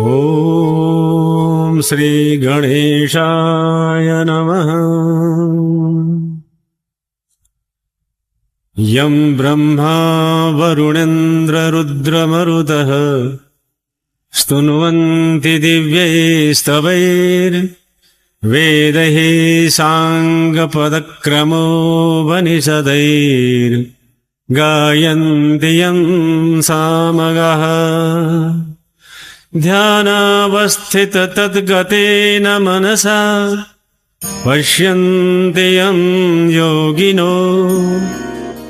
ॐ श्री गणेशाय नमः। यं ब्रह्मा वरुणेन्द्ररुद्रमरुतः स्तुन्वन्ति दिव्यैस्तवैर्वेदैः साङ्गपदक्रमोपनिषदैर्गायन्ति यं सामगाः। ध्यानावस्थिततद्गतेन मनसा पश्यन्ति यं योगिनो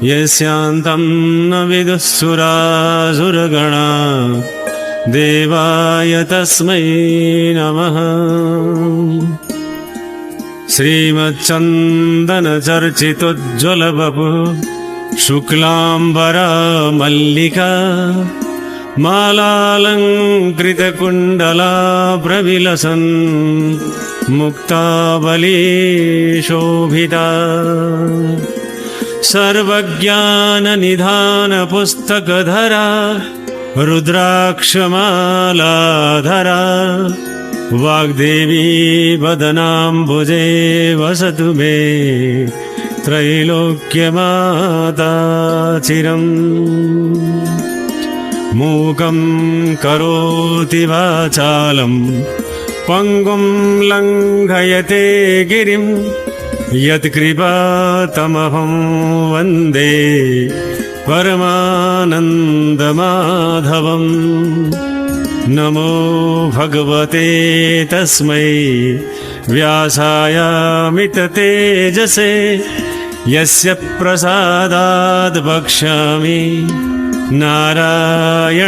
यस्यान्तं न विदुः सुरासुरगणा देवाय तस्मै नमः। श्रीमच्चन्दनचर्चितोज्ज्वलवपुः शुक्लाम्बरा मल्लिका मालालङ्कृतकुण्डला प्रविलसन् मुक्तावली शोभिता। सर्वज्ञाननिधानपुस्तकधरा रुद्राक्षमालाधरा वाग्देवी वदनाम्बुजे वसतु मे त्रैलोक्यमाता चिरम्। मूकं करोति वाचालं पङ्गुं लङ्घयते गिरिं यत्कृपातमहं वन्दे परमानन्दमाधवम्। नमो भगवते तस्मै व्यासायामिततेजसे यस्य प्रसादाद् वक्ष्यामि नारायणकथामिमाम्।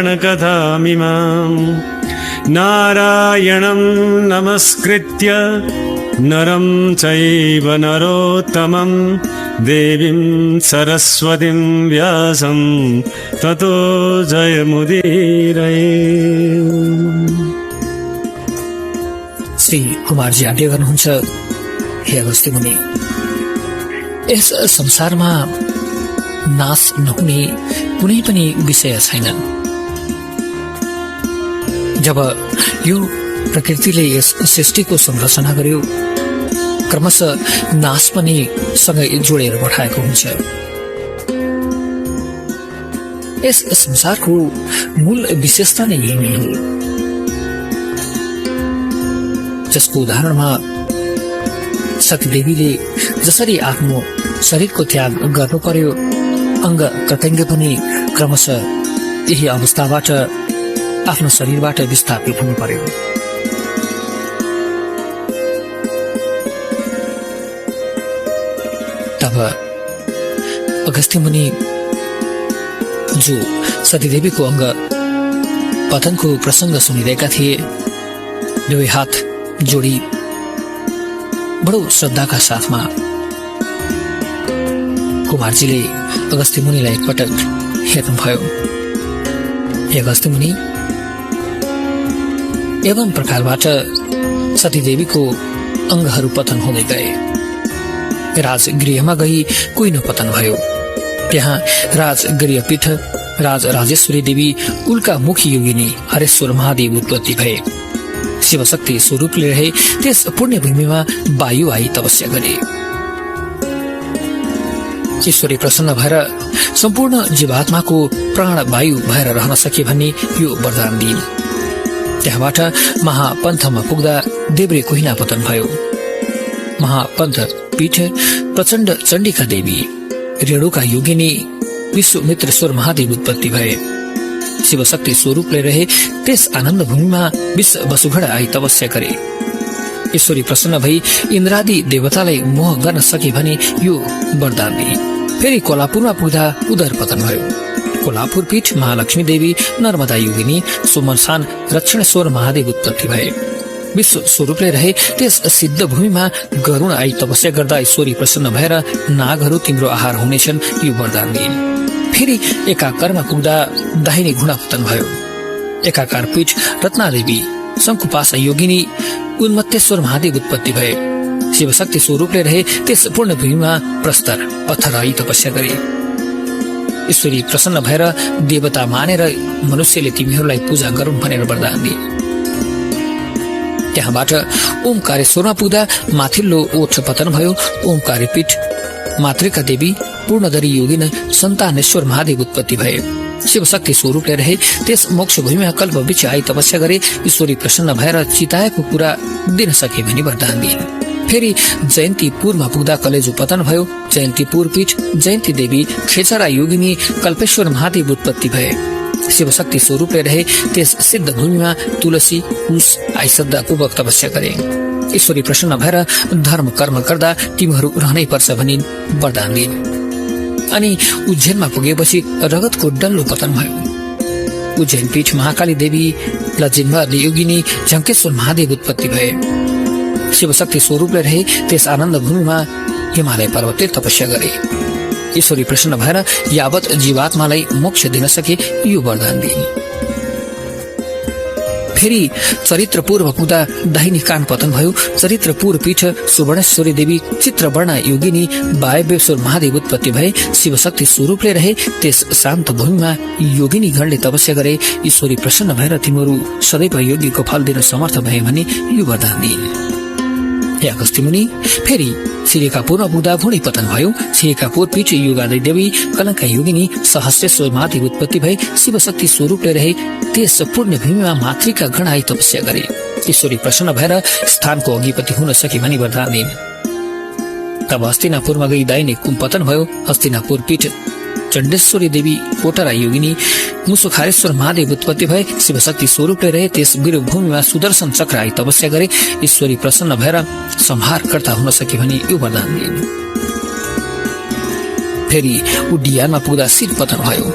नारायणं नमस्कृत्य नरं चैव नरोत्तमं देवीं सरस्वतीं व्यासं ततो जयमुदीरये। श्री कुमारजी आज्ञा गर्नुहुन्छ, हे अगस्त्य मुनि, यस संसारमा नाश नहुने कुनै पनि विषय छैन। जब यो प्रकृतिले यस सृष्टिको संरचना गर्यो, क्रमशः नाश पनि सँगै जोडेर पठाएको हुन्छ। यस संसारको मूल विशेषता नै यही नै हो, जसको उदाहरणमा सतीदेवीले जसरी आफ्नो शरीरको त्याग गर्नु पर्यो, अङ्ग प्रत्यङ्ग पनि क्रमशः यही अवस्थाबाट आफ्नो शरीरबाट विस्थापित हुनु पर्यो। तब अगस्त्य मुनि जो सतीदेवीको अङ्ग पतनको प्रसङ्ग सुनिरहेका थिए, दुवै हात जोडी बडो श्रद्धाका साथमा कुमारजीले अगस्त्य मुनिलाई एकपटक हेर्नुभयो। हे अगस्त्य मुनि, एवं प्रकारबाट सतीदेवीको अङ्गहरू पतन हुँदै गए। राजगृहमा गई कुइनो पतन भयो। त्यहाँ राजगृहपीठ राजेश्वरी देवी उल्का मुखी योगिनी हरेश्वर महादेव उत्पत्ति भए। शिवशक्ति स्वरूपले रहे त्यस पुण्यभूमिमा वायु आई तपस्या गरे। ईश्वरी प्रसन्न भएर सम्पूर्ण जीवात्माको प्राण वायु भएर रहन सके भन्ने यो वरदान दिइन्। त्यहाँबाट महापन्थमा पुग्दा देब्रे कोहिना पतन भयो। महापन्थ पीठ प्रचण्ड चण्डिका देवी रेणुका योगिनी विश्वमित्रेश्वर महादेव उत्पत्ति भए। शिवशक्ति स्वरूपले रहे त्यस आनन्द भूमिमा विश्व वसुघड़ा आई तपस्या गरे। ईश्वरी प्रसन्न भई इन्द्रादि देवतालाई मोह गर्न सके भने यो वरदान दिए। फेरि कोल्हापुरमा पुग्दा उदर पतन भयो। कोल्हापुर पीठ महालक्ष्मी देवी नर्मदा योगिनी सुमनसान दक्षिणेश्वर महादेव उत्पत्ति भए। विश्व स्वरूपले रहे त्यस सिद्ध भूमिमा गरुण आई तपस्या गर्दा ईश्वरी प्रसन्न भएर नागहरू तिम्रो आहार हुनेछन् यो वरदान दिइन्। फेरि एकाकारमा पुग्दा दाहिने घुँडा पतन भयो। एकाकार पीठ रत्नादेवी शङ्कुपासा योगिनी उन्मत्तेश्वर महादेव उत्पत्ति भए। शिवशक्ति स्वरूपले रहे त्यस पूर्ण भूमिमा प्रस्तर पत्थर आई तपस्या गरे। ईश्वरी प्रसन्न भएर देवता मानेर मनुष्यले तिमीहरूलाई पूजा गरून् भनेर वरदान दिए। त्यहाँबाट ओमकारेश्वरमा पुग्दा माथिल्लो ओठ पतन भयो। ओमकारेपीठ मातृका देवी पूर्णधरी योगिन सन्तानेश्वर महादेव उत्पत्ति भए। शिवशक्ति स्वरूपले रहे त्यस मोक्ष भूमिमा कल्प वृक्ष आई तपस्या गरे। ईश्वरी प्रसन्न भएर चिताएको कुरा दिन सके भनी वरदान दिए। फेरि जयन्तीपुरमा पुग्दा कलेजो पतन भयो। जयन्तीपुर पीठ जयन्ती देवी खेचरा योगिनी कल्पेश्वर महादेव उत्पत्ति भए। शिवशक्ति स्वरूपले रहे त्यस सिद्ध भूमिमा तुलसी कुश आई श्रद्धापूर्वक तपस्या गरे। ईश्वरी प्रसन्न भएर धर्म कर्म गर्दा तिमीहरू रहनै पर्छ भनी वरदान दिए। अनि उज्जैनमा पुगेपछि रगतको डल्लो पतन भयो। उज्जैन पीठ महाकाली देवी लजिन्वर योगिनी झङ्केश्वर महादेव उत्पत्ति भए। शिवशक्ति स्वरूपले रहे त्यस आनन्द भूमिमा हिमालय पर्वतले तपस्या गरे। ईश्वरी प्रसन्न भएर यावत जीवात्मालाई मोक्ष दिन सके यो वरदान दिए। फेरि चरित्रपूर्व पुग्दा दाहिनी कान पतन भयो। चरित्रपुर पीठ सुवर्णेश्वरी देवी चित्रवर्णा योगिनी वायव्येश्वर महादेव उत्पत्ति भए। शिवशक्ति स्वरूपले रहे त्यस शान्त भूमिमा योगिनी गणले तपस्या गरे। ईश्वरी प्रसन्न भएर तिमीहरू सदैव योगीको फल दिन समर्थ भए भने यो वरदान दिए। हे अगस्त्य मुनि, फेरि सिरिकापुरमा पुग्दा भुँडी पतन भयो। सिरिकापुर पीठ युगादय देवी कलंका योगिनी सहस्रेश्वर महादेव उत्पत्ति भए। शिवशक्ति स्वरूपले रहे त्यस पुण्य भूमिमा मातृका गण आई तपस्या गरे। ईश्वरी प्रसन्न भएर स्थानको अधिपति हुन सके भनी वरदान दिए। तब हस्तिनापुरमा गई दाहिने कुम पतन भयो। हस्तिनापुर पीठ चण्डेश्वरी देवी कोटरा योगिनी मुसुखारेश्वर महादेव उत्पत्ति भए। शिवशक्ति स्वरूपले रहे त्यस वीरभूमिमा सुदर्शन चक्र आई तपस्या गरे। ईश्वरी प्रसन्न भएर संहारकर्ता हुन सके भनी यो वरदान दिए। फेरि उड्डियानमा पुग्दा शिर पतन भयो।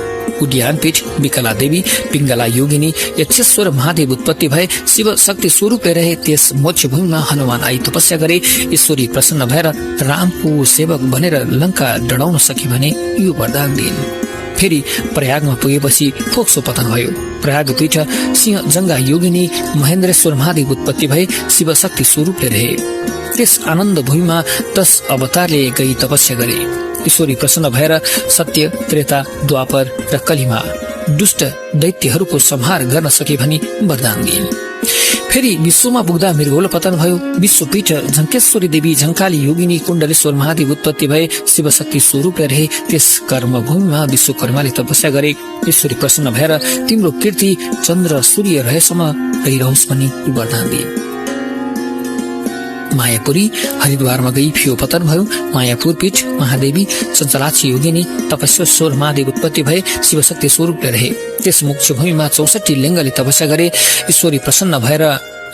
उड्डियान पीठ विकला देवी पिङ्गला योगिनी यक्षेश्वर महादेव उत्पत्ति भए। शिव शक्ति स्वरूपले रहे त्यस मोक्ष भूमिमा हनुमान आई तपस्या गरे। ईश्वरी प्रसन्न भएर रामको सेवक बनेर लंका डढाउन सके भने यो वरदान दिइन्। फेरि प्रयागमा पुगेपछि फोक्सो पतन भयो। प्रयाग पीठ सिंह जंगा योगिनी महेन्द्रेश्वर महादेव उत्पत्ति भए। शिव शक्ति स्वरूपले रहे त्यस आनन्द भूमिमा 10 अवतारले गई तपस्या गरे। ईश्वरी प्रसन्न भएर सत्य त्रेता द्वापर र कलिमा दुष्ट दैत्यहरूको संहार गर्न सके भनी वरदान दिए। फेरि विश्वमा पुग्दा मृगोल पतन भयो। विश्वपीठ झङ्केश्वरी देवी झङ्काली योगिनी कुण्डलेश्वर महादेव उत्पत्ति भए। शिवशक्ति स्वरूपले रहे त्यस कर्मभूमिमा विश्वकर्माले तपस्या गरे। ईश्वरी प्रसन्न भएर तिम्रो कीर्ति चन्द्र सूर्य रहेसम्म रहिरहोस् भनी वरदान दिए। मायापुरी हरिद्वारमा गई फियो पतन भयो। मायापुर पीठ महादेवी चञ्चलाक्षी योगिनी तपस्वेश्वर महादेव उत्पत्ति भए। शिवशक्ति स्वरूपले रहे त्यस मोक्ष भूमिमा 64 लिङ्गले तपस्या गरे। ईश्वरी प्रसन्न भएर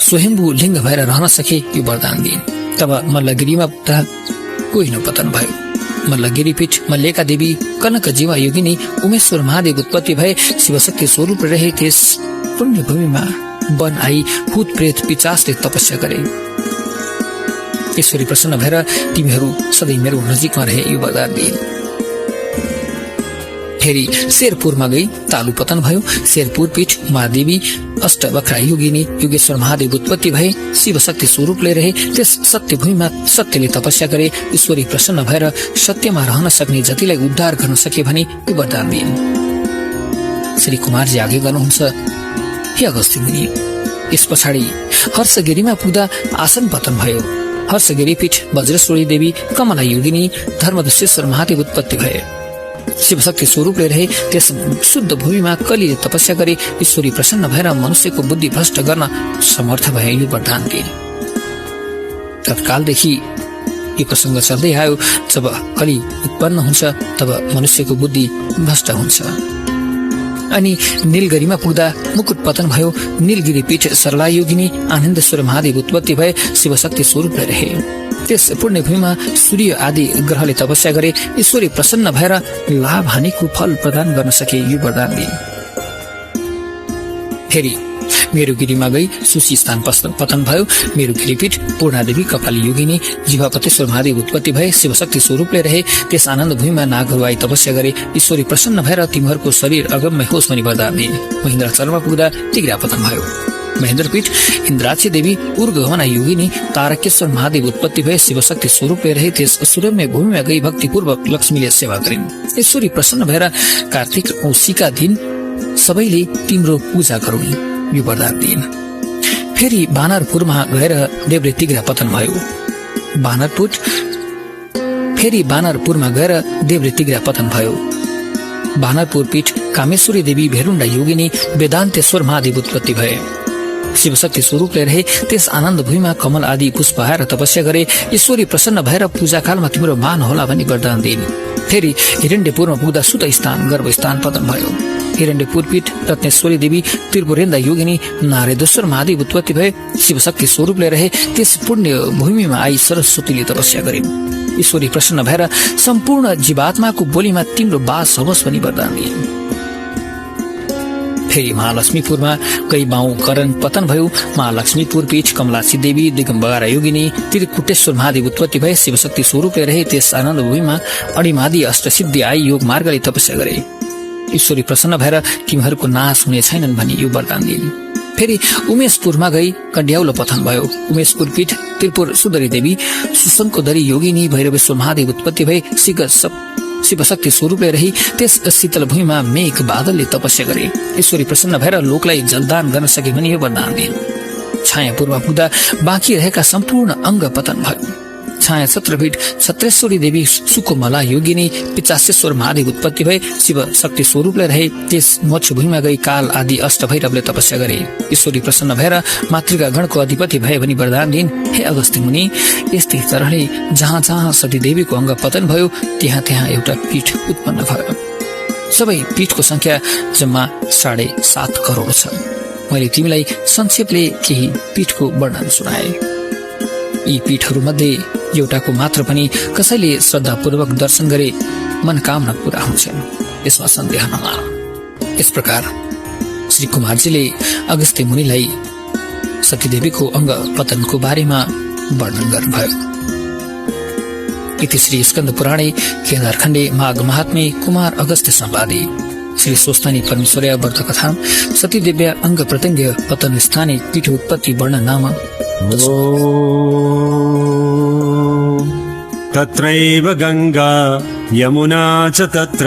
स्वयम्भू लिङ्ग भएर रहन सके यो वरदान दिए। तब मल्लगिरीमा पुग्दा कोहिनो पतन भयो। मल्लगिरी पीठ मल्लिका देवी कनक जीवा योगिनी उमेश्वर महादेव उत्पत्ति भए। शिवशक्ति स्वरूपले रहे त्यस पुण्य भूमिमा वन आई भूत प्रेत पिचासले तपस्या गरे। ईश्वरी प्रसन्न भएर तिमीहरू सधैँ मेरो नजिकमा रहे यो वरदान दिए। फेरि शेरपुरमा गई तालु पतन भयो। शेरपुर पीठ महादेवी अष्टवक्रा योगिनी योगेश्वर महादेव उत्पत्ति भए। शिवशक्ति स्वरूपले रहे त्यस सत्य भूमिमा सत्यले तपस्या गरे। ईश्वरी प्रसन्न भएर सत्यमा रहन सक्ने जतिलाई उद्धार गर्न सके भने यो वरदान दिए। श्री कुमारजी आगे गर्नुहुन्छ, हे अगस्त्य मुनि, यस पछाडि हर्षगिरीमा पुग्दा आसन पतन भयो। हर्षगिरी पीठ वज्रेश्वरी देवी कमला योगिनी धर्मदुश्वेश्वर महादेव उत्पत्ति भए। शिवशक्ति स्वरूपले रहे त्यस शुद्ध भूमिमा कलिले तपस्या गरे। ईश्वरी प्रसन्न भएर मनुष्यको बुद्धि भ्रष्ट गर्न समर्थ भए यो वरदान दिए। तत्कालदेखि यो प्रसङ्ग चल्दै आयो। जब कलि उत्पन्न हुन्छ तब मनुष्यको बुद्धि भ्रष्ट हुन्छ। अनि नीलगिरीमा पुग्दा मुकुट पतन भयो। नीलगिरी पीठ सरला योगिनी आनन्देश्वर महादेव उत्पत्ति भए। शिवशक्ति स्वरूपले रहे त्यस पुण्य भूमिमा सूर्य आदि ग्रहले तपस्या गरे। ईश्वरी प्रसन्न भएर लाभ हानिको फल प्रदान गर्न सके यो वरदान दिए। फेरि मेरुगिरीमा गई सुशी स्थान पतन भयो। मेरुगिरी पीठ पूर्णादेवी कपाली योगिनी जीवापतेश्वर महादेव उत्पत्ति भए। शिवशक्ति स्वरूपले रहे त्यस आनन्द भूमिमा नागहरू आई तपस्या गरे। ईश्वरी प्रसन्न भएर तिमीहरूको शरीर अगम्य होस् भनी वरदान दिए। महेन्द्राचलमा पुग्दा तिग्रा पतन भयो। महेन्द्रपीठ इन्द्राक्षी देवी उर्गमना योगिनी तारकेश्वर महादेव उत्पत्ति भए। शिवशक्ति स्वरूपले रहे त्यस सुरम्य भूमिमा गई भक्तिपूर्वक लक्ष्मीले सेवा गरिन्। ईश्वरी प्रसन्न भएर कार्तिक औँसीका दिन सबैले तिम्रो पूजा गरून् यो वरदान दिइन्। फेरि बानरपुरमा गएर देब्रे तिग्रा पतन भयो। बानरपुरमा गएर देब्रे तिग्रा पतन भयो। बानरपुर पीठ कामेश्वरी देवी भेरुण्डा योगिनी वेदान्तेश्वर महादेव उत्पत्ति भए। शिवशक्ति स्वरूपले रहे त्यस आनन्द भूमिमा कमल आदि पुष्प हाएर तपस्या गरे। ईश्वरी प्रसन्न भएर पूजाकालमा तिम्रो मान होला भनी वरदान दिइन्। फेरि हिरण्यपुरमा पुग्दा सुत स्थान गर्भस्थान पतन भयो। हिरण्यपुर पीठ रत्नेश्वरी देवी त्रिपुरेन्दा योगिनी नारेश्वर महादेव उत्पत्ति भए। शिवशक्ति स्वरूपले रहे त्यस पुण्य भूमिमा आई सरस्वतीले तपस्या गरिन्। ईश्वरी प्रसन्न भएर सम्पूर्ण जीवात्माको बोलीमा तिम्रो बास होस् भनी वरदान दिइन्। फेरि महालक्ष्मीपुरमा गई बाउ करण पतन भयो। महालक्ष्मीपुर पीठ कमलासी देवी दिगम्बरा योगिनी त्रिकुटेश्वर महादेव उत्पत्ति भए। शिवशक्ति स्वरूपले रहे त्यस आनन्द भूमिमा अणिमादि अष्टसिद्धि आई योग मार्गले तपस्या गरे। ईश्वरी प्रसन्न भएर तिमीहरूको नाश हुने छैनन् भनी यो वरदान दिइन्। फेरि उमेशपुरमा गई कन्ड्याउलो पतन भयो। उमेशपुर पीठ त्रिपुर सुन्दरी देवी सुशङ्कोदरी योगिनी भैरवेश्वर महादेव उत्पत्ति भए। शिवशक्ति स्वरूपले रही त्यस शीतल भूमिमा मेघ बादलले तपस्या गरे। ईश्वरी प्रसन्न भएर लोकलाई जलदान गर्न सके भनी यो वरदान दिइन्। छायापुरमा पुग्दा बाँकी रहेका सम्पूर्ण अङ्ग पतन भयो। छाया छत्रपीठ छत्रेश्वरी देवी सुकोमला योगिनी पिचासेश्वर महादेव उत्पत्ति भए। शिव शक्ति स्वरूपले रहे त्यस मोक्ष भूमिमा गई काल आदि अष्ट भैरवले तपस्या गरे। ईश्वरी प्रसन्न भएर मातृका गणको अधिपति भए भनी वरदान दिइन्। हे अगस्त्य मुनि, यस्तै तरहले जहाँ जहाँ सती देवीको अङ्ग पतन भयो त्यहाँ त्यहाँ एउटा पीठ उत्पन्न भयो। सबै पीठको संख्या जम्मा 7.5 करोड छ। मैले तिमीलाई संक्षेपले केही पीठको वर्णन सुनाए। यी पीठहरू मध्ये एउटाको मात्र पनि कसैले श्रद्धापूर्वक दर्शन गरे मनकामना पूरा हुन्छन्, यसमा सन्देह नमान। यस प्रकार श्री कुमारजीले अगस्त्य मुनिलाई सतीदेवीको अङ्ग पतनको बारेमा वर्णन गर्नुभयो। इति श्री स्कन्द पुराणे केदारखण्डे माघ महात्म्ये कुमार अगस्त्य संवादे श्री स्वस्तानी परमेश्वर्या व्रत कथा सतीदेव्या अङ्ग प्रत्यङ्ग पतन स्थाने पीठ उत्पत्ति वर्णन नाम। तत्रैव गंगा यमुना च तत्र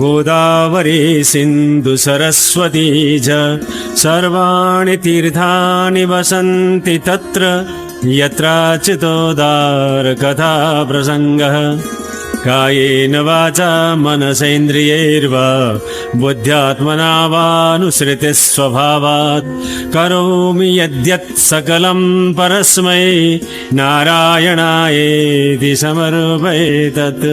गोदावरी सिन्धु सरस्वती च सर्वाणि तीर्थानि वसन्ति तत्र यत्राचितोदार कथा प्रसङ्गः। कायेन वाचा मनसेन्द्रियैर्वा बुद्ध्यात्मना वानुसृतिः स्वभावात् करोमि यद्यत् सकलं परस्मै नारायणायेति समर्पये तत्।